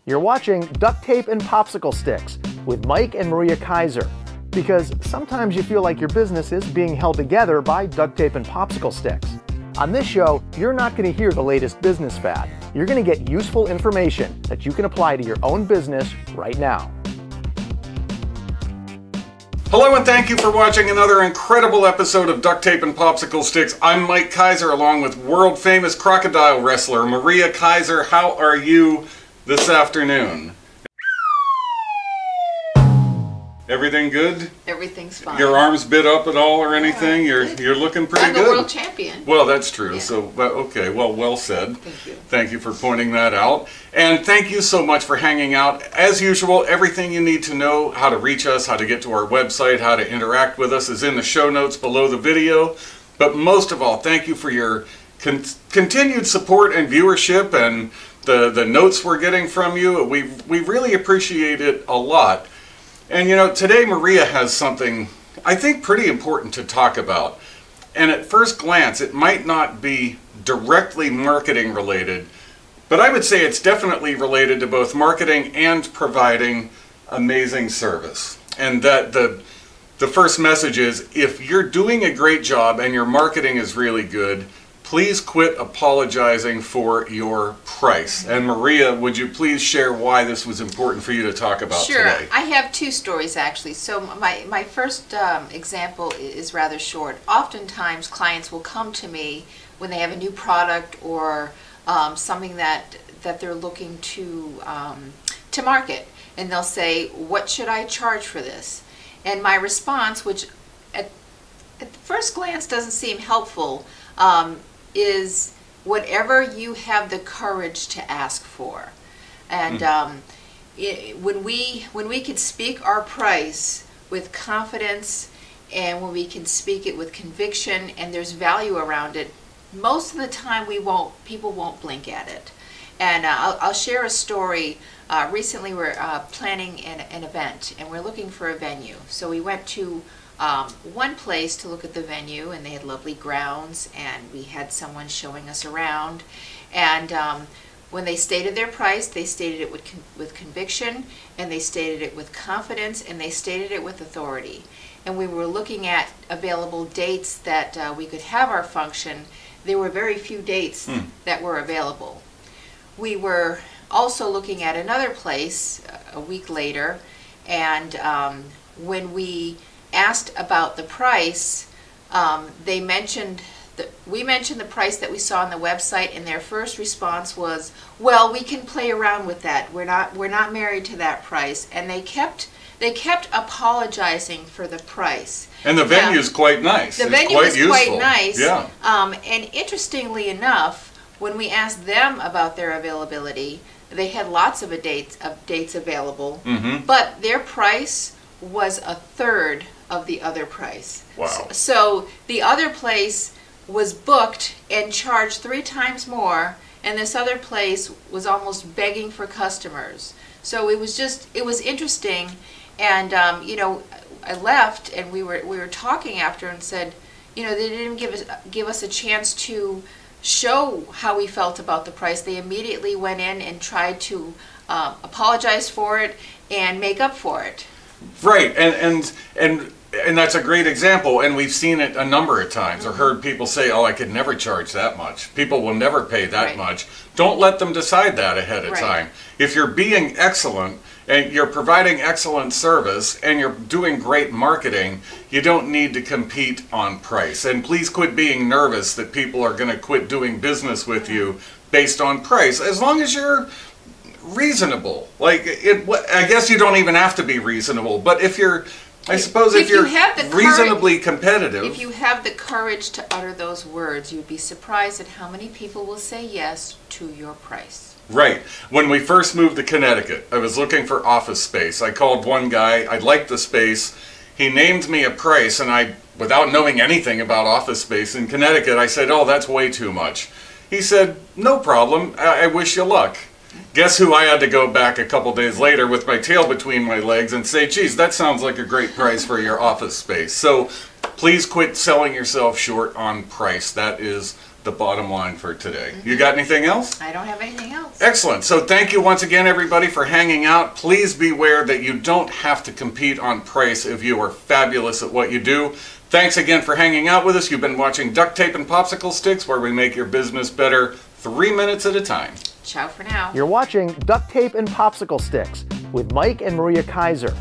You're watching Duct Tape and Popsicle Sticks with Mike and Maria Keiser. Because sometimes you feel like your business is being held together by duct tape and popsicle sticks. On this show, you're not going to hear the latest business fad. You're going to get useful information that you can apply to your own business right now. Hello and thank you for watching another incredible episode of Duct Tape and Popsicle Sticks. I'm Mike Keiser along with world famous crocodile wrestler Maria Keiser. How are you this afternoon? Everything good? Everything's fine. Your arms bit up at all or anything? You're looking pretty good. I'm the world champion. Well, that's true. Yeah. So, okay, well said. Thank you. Thank you for pointing that out. And thank you so much for hanging out. As usual, everything you need to know, how to reach us, how to get to our website, how to interact with us is in the show notes below the video. But most of all, thank you for your continued support and viewership and the notes we're getting from you. We really appreciate it a lot. And you know, today Maria has something I think pretty important to talk about. And at first glance, it might not be directly marketing related, but I would say it's definitely related to both marketing and providing amazing service. And that the first message is, if you're doing a great job and your marketing is really good, please quit apologizing for your price. And Maria, would you please share why this was important for you to talk about today? Sure. I have two stories actually. So my first example is rather short. Oftentimes clients will come to me when they have a new product or something that they're looking to market, and they'll say, "What should I charge for this?" And my response, which at first glance doesn't seem helpful, is whatever you have the courage to ask for. And when we can speak our price with confidence, and when we can speak it with conviction, and there's value around it, most of the time people won't blink at it. And I'll share a story. Recently we're planning an event, and we're looking for a venue. So we went to one place to look at the venue, and they had lovely grounds, and we had someone showing us around. And when they stated their price, they stated it with conviction, and they stated it with confidence, and they stated it with authority. And we were looking at available dates that we could have our function. There were very few dates that were available. We were also looking at another place a week later, and when we asked about the price, we mentioned the price that we saw on the website, and their first response was, "Well, we can play around with that. We're not married to that price." And they kept apologizing for the price. And the venue's quite nice. The venue is quite nice. Yeah. And interestingly enough, when we asked them about their availability, they had lots of dates available, but their price was a third of the other price. Wow. So the other place was booked and charged 3 times more, and this other place was almost begging for customers. So it was interesting. And you know, I left, and we were talking after, and said, you know, they didn't give us a chance to show how we felt about the price. They immediately went in and tried to apologize for it and make up for it. Right, and that's a great example, and we've seen it a number of times, or heard people say, "Oh, I could never charge that much. People will never pay that much." Don't let them decide that ahead of time. If you're being excellent, and you're providing excellent service, and you're doing great marketing, you don't need to compete on price. And please quit being nervous that people are going to quit doing business with you based on price, as long as you're reasonable. I guess you don't even have to be reasonable, but if you're reasonably competitive. If you have the courage to utter those words, you'd be surprised at how many people will say yes to your price. Right. When we first moved to Connecticut, I was looking for office space. I called one guy, I liked the space. He named me a price, and without knowing anything about office space in Connecticut, I said, "Oh, that's way too much." He said, "No problem, I wish you luck." Guess who I had to go back a couple days later with my tail between my legs and say, "Geez, that sounds like a great price for your office space." So please quit selling yourself short on price. That is the bottom line for today. You got anything else? I don't have anything else. Excellent. So thank you once again, everybody, for hanging out. Please beware that you don't have to compete on price if you are fabulous at what you do. Thanks again for hanging out with us. You've been watching Duct Tape and Popsicle Sticks, where we make your business better 3 minutes at a time. Ciao for now. You're watching Duct Tape and Popsicle Sticks with Mike and Maria Keiser.